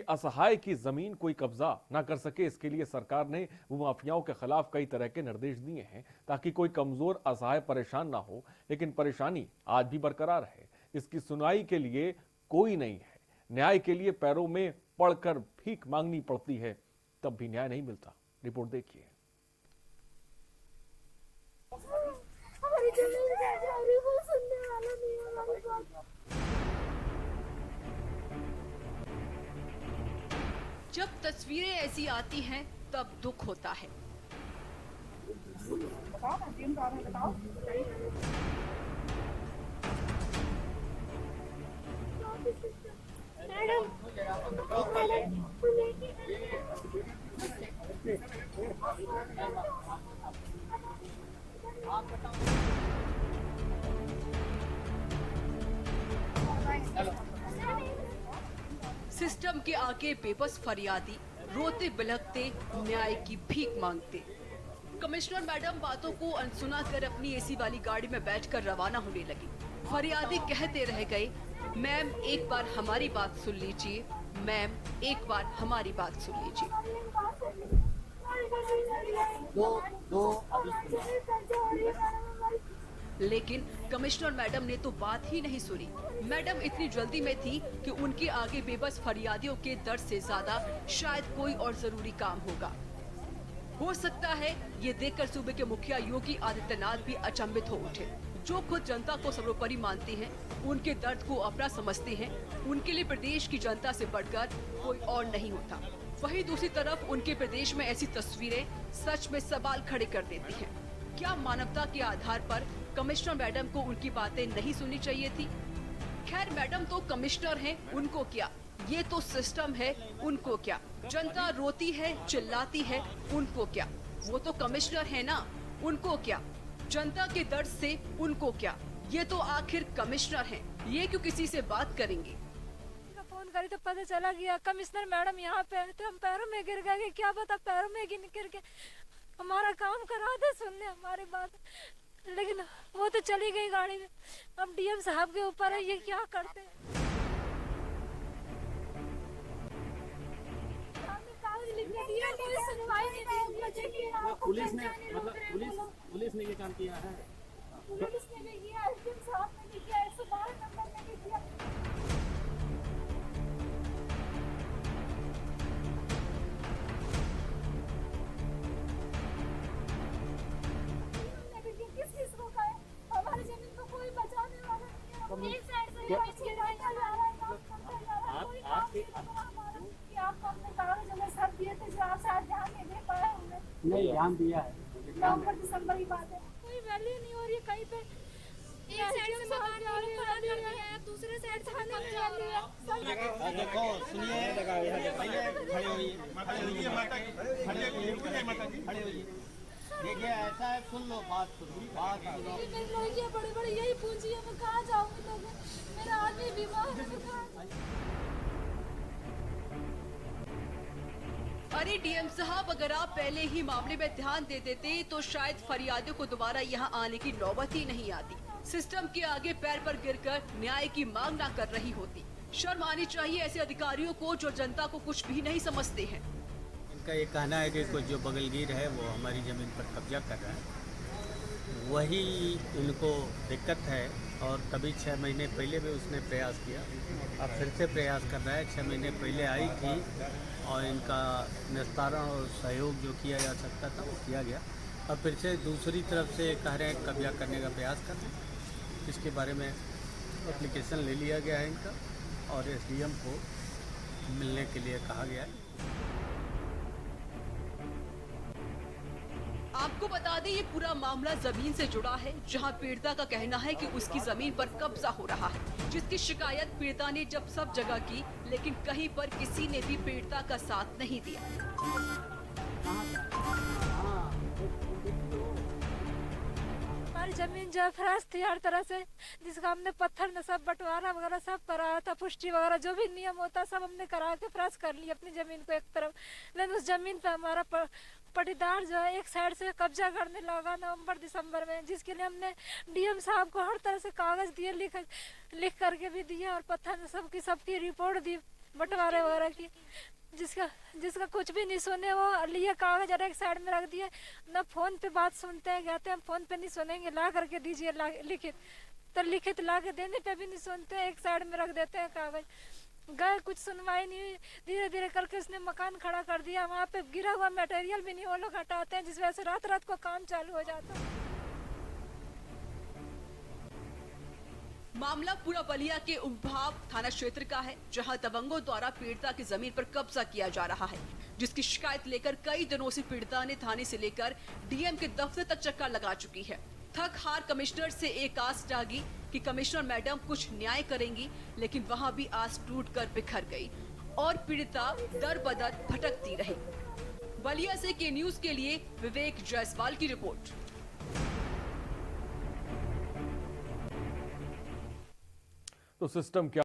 असहाय की जमीन कोई कब्जा ना कर सके, इसके लिए सरकार ने भूमाफियाओं के खिलाफ कई तरह के निर्देश दिए हैं ताकि कोई कमजोर असहाय परेशान ना हो। लेकिन परेशानी आज भी बरकरार है। इसकी सुनवाई के लिए कोई नहीं है। न्याय के लिए पैरों में पड़कर भीख मांगनी पड़ती है, तब भी न्याय नहीं मिलता। रिपोर्ट देखिए। हमारी जमीन जा रही, वो सुनने वाला नहीं है हमारी बात। जब तस्वीरें ऐसी आती हैं तब दुख होता है। सिस्टम के आगे बेबस फरियादी रोते बिलखते न्याय की भीख मांगते। कमिश्नर मैडम बातों को अनसुना कर अपनी एसी वाली गाड़ी में बैठकर रवाना होने लगी। फरियादी कहते रह गए, मैम एक बार हमारी बात सुन लीजिए, मैम एक बार हमारी बात सुन लीजिए। लेकिन कमिश्नर मैडम ने तो बात ही नहीं सुनी। मैडम इतनी जल्दी में थी कि उनके आगे बेबस फरियादियों के दर्द से ज्यादा शायद कोई और जरूरी काम होगा। हो सकता है ये देखकर सूबे के मुखिया योगी आदित्यनाथ भी अचंभित हो उठे। जो खुद जनता को सर्वोपरि मानते हैं, उनके दर्द को अपना समझते हैं, उनके लिए प्रदेश की जनता से बढ़कर कोई और नहीं होता। वहीं दूसरी तरफ उनके प्रदेश में ऐसी तस्वीरें सच में सवाल खड़े कर देती हैं। क्या मानवता के आधार पर कमिश्नर मैडम को उनकी बातें नहीं सुननी चाहिए थी? खैर, मैडम तो कमिश्नर हैं, उनको क्या, ये तो सिस्टम है, उनको क्या। जनता रोती है, चिल्लाती है, उनको क्या, वो तो कमिश्नर है ना, उनको क्या। जनता के दर्द से उनको क्या, ये तो आखिर कमिश्नर हैं, ये क्यों किसी से बात करेंगे। फोन करी तो पता चला गया कमिश्नर मैडम यहाँ पे, तो हम पैरों में गिर गए। क्या पता पैरों में गिर के हमारा काम करा दे, सुनने हमारी बात। लेकिन वो तो चली गई गाड़ी में। अब डीएम साहब के ऊपर है, ये क्या करते हैं। कागज लिख के दिया, कोई सुनवाई नहीं की। पुलिस ने पुलिस ने ये काम किया है। पुलिस ने भी किया, डीएम साहब ने भी किया, 112 नंबर ने भी किया। हमारी जमीन को कोई बचाने वाला नहीं है। एक साइड से आपको अपने कागज हमें सब दिए थे, जो आप शायद ध्यान नहीं दे पाए होंगे। नहीं, ध्यान दिया है। नवंबर दिसंबर की बात है, कोई वैल्यू नहीं हो रही है कहीं पे। एक साइड से मकान कर रहे हैं, दूसरे साइड से थाने में वैल्यू है। देखो सुनिए, खड़े होइए, खड़े होइए। देखिए ऐसा है, सुन लो, बात सुनो। मेरी बड़ी बड़ी यही पूंजी है, मैं कहाँ जाऊँगी? तो मेरा आदमी बीमार है। अरे डीएम साहब, अगर आप पहले ही मामले में ध्यान दे देते तो शायद फरियादियों को दोबारा यहाँ आने की नौबत ही नहीं आती। सिस्टम के आगे पैर पर गिरकर न्याय की मांग ना कर रही होती। शर्म आनी चाहिए ऐसे अधिकारियों को जो जनता को कुछ भी नहीं समझते हैं। इनका ये कहना है कि कोई जो बगलगीर है वो हमारी ज़मीन पर कब्जा कर रहा है, वही इनको दिक्कत है। और कभी 6 महीने पहले भी उसने प्रयास किया, अब फिर से प्रयास कर रहा है। 6 महीने पहले आई थी और इनका निस्तारण और सहयोग जो किया जा सकता था वो किया गया। अब फिर से दूसरी तरफ से कह रहे हैं कब्जा करने का प्रयास कर रहे हैं। इसके बारे में एप्लीकेशन ले लिया गया है इनका और एसडीएम को मिलने के लिए कहा गया है। आपको बता दें, ये पूरा मामला जमीन से जुड़ा है, जहां पीड़िता का कहना है कि उसकी जमीन पर कब्जा हो रहा है, जिसकी शिकायत पीड़िता ने जब सब जगह की, लेकिन कहीं पर किसी ने भी पीड़िता का साथ नहीं दिया। हमारी जमीन जयफ्राज थी हर तरह से, जिसका हमने पत्थर में सब बंटवारा वगैरह सब कराया था, पुष्टि वगैरह जो भी नियम होता सब हमने करा के फ्राज कर लिया अपनी जमीन को एक तरफ। लेकिन उस जमीन पे हमारा पटीदार जो है एक साइड से कब्जा करने लगा नवंबर दिसंबर में, जिसके लिए हमने डीएम साहब को हर तरह से कागज दिए, लिख करके भी दिए और पत्थर में सबकी रिपोर्ट दी। बंटवारे वगैरह की। जिसका जिसका कुछ भी नहीं सुने वो लिए कागज और एक साइड में रख दिए। ना फोन पे बात सुनते हैं, कहते हैं फोन पे नहीं सुनेंगे, ला करके दीजिए लिखित, तो लिखित ला के देने पे भी नहीं सुनते, एक साइड में रख देते हैं कागज। गए, कुछ सुनवाई नहीं हुई। धीरे धीरे करके उसने मकान खड़ा कर दिया, वहाँ पे गिरा हुआ मटेरियल भी नहीं वो लोग हटाते हैं, जिस वजह से रात रात को काम चालू हो जाता है। मामला पूरा बलिया के उम्भाव थाना क्षेत्र का है, जहां दबंगों द्वारा पीड़िता की जमीन पर कब्जा किया जा रहा है, जिसकी शिकायत लेकर कई दिनों से पीड़िता ने थाने से लेकर डीएम के दफ्तर तक चक्कर लगा चुकी है। थक हार कमिश्नर से एक आस जागी कि कमिश्नर मैडम कुछ न्याय करेंगी, लेकिन वहां भी आस टूटकर बिखर गई और पीड़िता दर बदर भटकती रही। बलिया से के न्यूज के लिए विवेक जायसवाल की रिपोर्ट। तो सिस्टम क्या